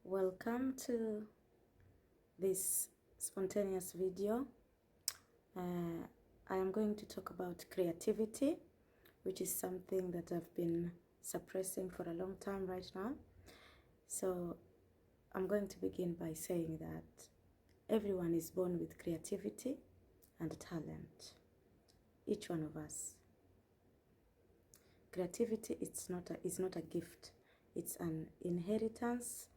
Welcome to this spontaneous video. I am going to talk about creativity, which is something that I've been suppressing for a long time right now. So I'm going to begin by saying that everyone is born with creativity and talent. Each one of us. Creativity is not a gift. It's an inheritance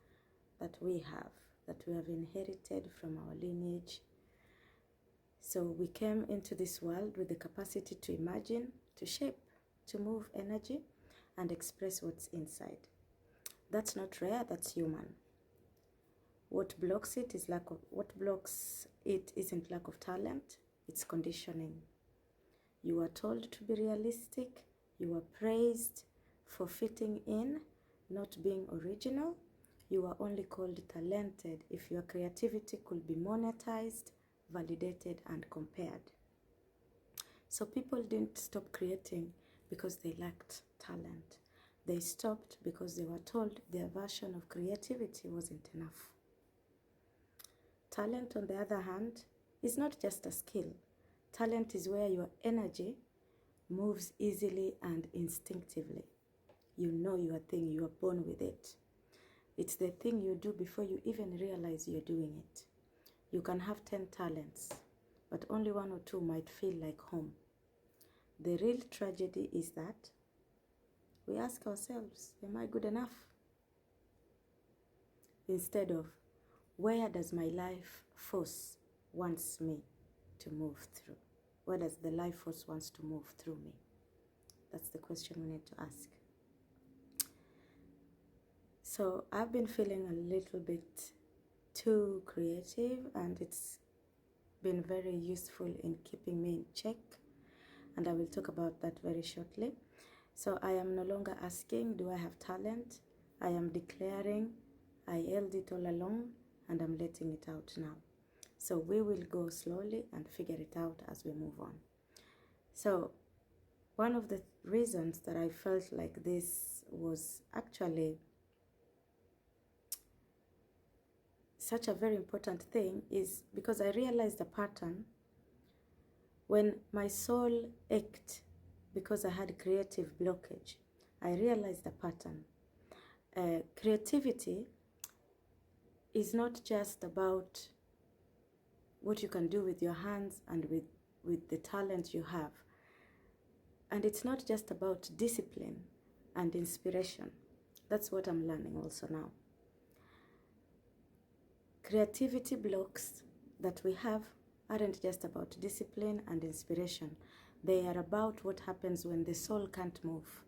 that we have inherited from our lineage. So we came into this world with the capacity to imagine, to shape, to move energy, and express what's inside. That's not rare, that's human. What blocks it isn't lack of talent, it's conditioning. You are told to be realistic, you are praised for fitting in, not being original. You are only called talented if your creativity could be monetized, validated, and compared. So people didn't stop creating because they lacked talent. They stopped because they were told their version of creativity wasn't enough. Talent, on the other hand, is not just a skill. Talent is where your energy moves easily and instinctively. You know your thing, you are born with it. It's the thing you do before you even realize you're doing it. You can have 10 talents, but only 1 or 2 might feel like home. The real tragedy is that we ask ourselves, am I good enough? Instead of, where does my life force wants me to move through? Where does the life force wants to move through me? That's the question we need to ask. So I've been feeling a little bit too creative, and it's been very useful in keeping me in check, and I will talk about that very shortly. So I am no longer asking, do I have talent? I am declaring, I held it all along, and I'm letting it out now. So we will go slowly and figure it out as we move on. So one of the reasons that I felt like this was actually such a very important thing is because I realized a pattern when my soul ached because I had creative blockage. I realized a pattern. Creativity is not just about what you can do with your hands and with the talent you have. And it's not just about discipline and inspiration. That's what I'm learning also now. Creativity blocks that we have aren't just about discipline and inspiration. They are about what happens when the soul can't move.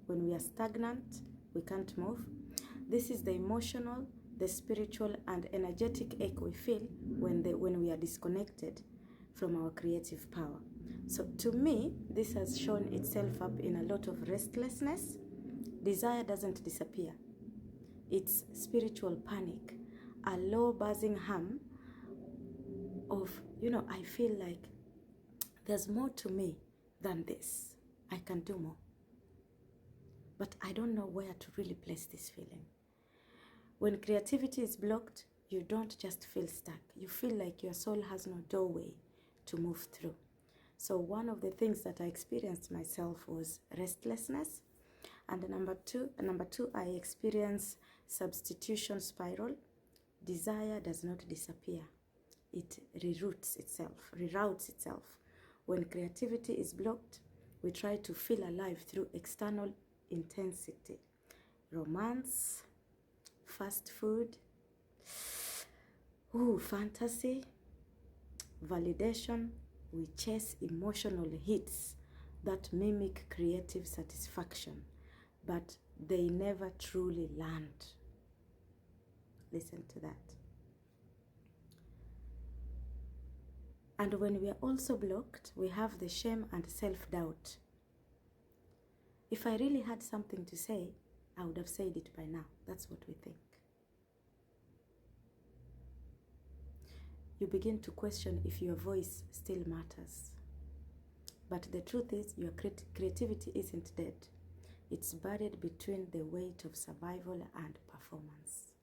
When we are stagnant, we can't move. This is the emotional, the spiritual, and energetic ache we feel when we are disconnected from our creative power. So to me, this has shown itself up in a lot of restlessness. Desire doesn't disappear. It's spiritual panic. A low buzzing hum of, I feel like there's more to me than this. I can do more. But I don't know where to really place this feeling. When creativity is blocked, you don't just feel stuck. You feel like your soul has no doorway to move through. So one of the things that I experienced myself was restlessness. And number two, I experienced substitution spiral. Desire does not disappear. It reroutes itself. When creativity is blocked, we try to feel alive through external intensity. Romance, fast food, fantasy, validation. We chase emotional hits that mimic creative satisfaction, but they never truly land. Listen to that. And when we are also blocked, we have the shame and self-doubt. If I really had something to say, I would have said it by now. That's what we think. You begin to question if your voice still matters. But the truth is, your creativity isn't dead. It's buried between the weight of survival and performance.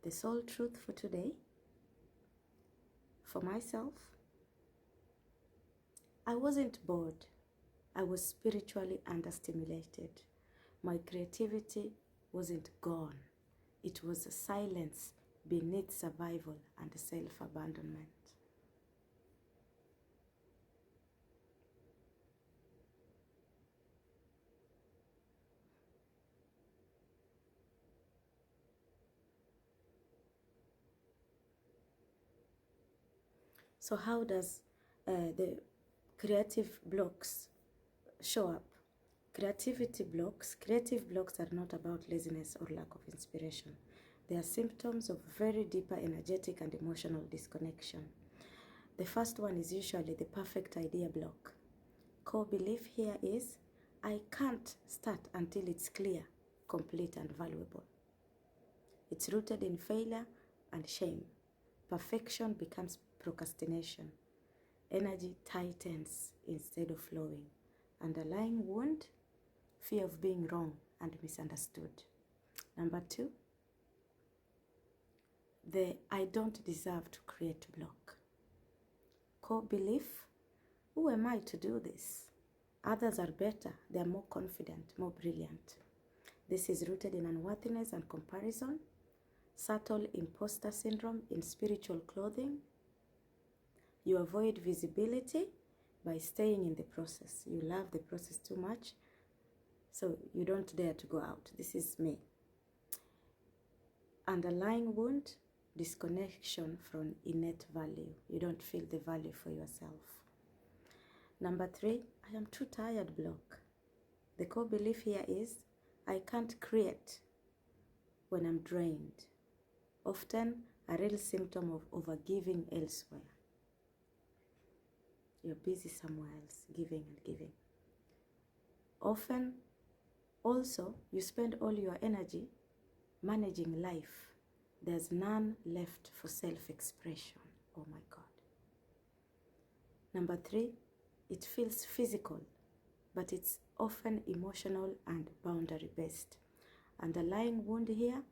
The soul truth for today, for myself, I wasn't bored. I was spiritually understimulated. My creativity wasn't gone. It was a silence beneath survival and self-abandonment. So how does the creative blocks show up? Creative blocks are not about laziness or lack of inspiration. They are symptoms of very deeper energetic and emotional disconnection. The first one is usually the perfect idea block. Core belief here is, I can't start until it's clear, complete, and valuable. It's rooted in failure and shame. Perfection becomes procrastination. Energy tightens instead of flowing. Underlying wound, fear of being wrong and misunderstood. Number 2, the I don't deserve to create block. Core belief, who am I to do this? Others are better, they are more confident, more brilliant. This is rooted in unworthiness and comparison, subtle imposter syndrome in spiritual clothing. You avoid visibility by staying in the process. You love the process too much, so you don't dare to go out. This is me. Underlying wound, disconnection from innate value. You don't feel the value for yourself. Number 3, I am too tired block. The core belief here is, I can't create when I'm drained. Often a real symptom of overgiving elsewhere. You're busy somewhere else, giving and giving. Often, also, you spend all your energy managing life. There's none left for self-expression. Oh my God. Number 3, it feels physical, but it's often emotional and boundary-based. Underlying wound here,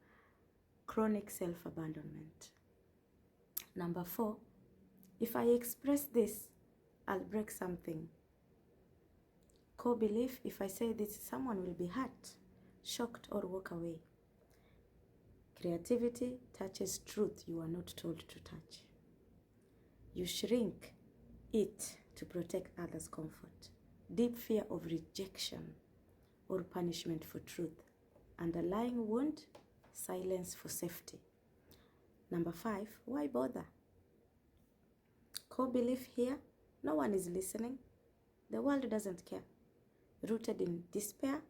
chronic self-abandonment. Number 4, if I express this, I'll break something. Core belief, if I say this, someone will be hurt, shocked, or walk away. Creativity touches truth you are not told to touch. You shrink it to protect others' comfort. Deep fear of rejection or punishment for truth. Underlying wound, silence for safety. Number 5, why bother? Core belief here, no one is listening. The world doesn't care. Rooted in despair,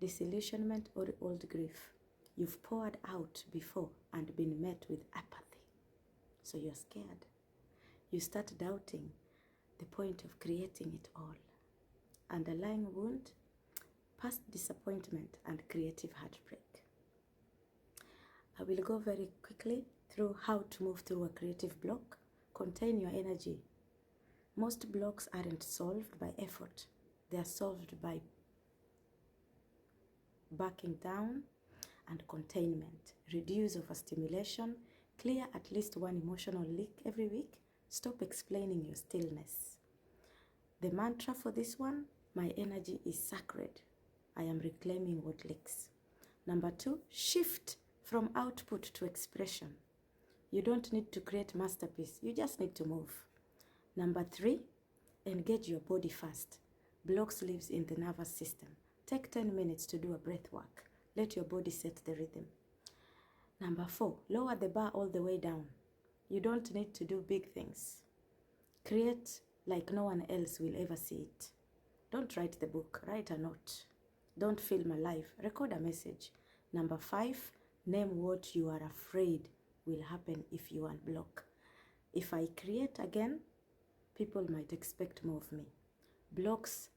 disillusionment, or old grief. You've poured out before and been met with apathy. So you're scared. You start doubting the point of creating it all. Underlying wound, past disappointment and creative heartbreak. I will go very quickly through how to move through a creative block. Contain your energy. Most blocks aren't solved by effort. They are solved by backing down and containment. Reduce overstimulation. Clear at least one emotional leak every week. Stop explaining your stillness. The mantra for this one, my energy is sacred. I am reclaiming what leaks. Number 2, shift from output to expression. You don't need to create masterpiece. You just need to move. Number 3, engage your body first. Blocks lives in the nervous system. Take 10 minutes to do a breath work. Let your body set the rhythm. Number 4, lower the bar all the way down. You don't need to do big things. Create like no one else will ever see it. Don't write the book, write a note. Don't film a live, record a message. Number 5, name what you are afraid will happen if you unblock. If I create again, people might expect more of me. Blocks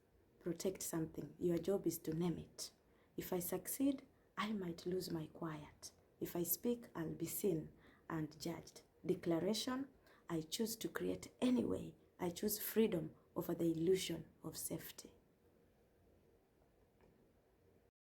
protect something. Your job is to name it. If I succeed, I might lose my quiet. If I speak, I'll be seen and judged. Declaration, I choose to create anyway. I choose freedom over the illusion of safety.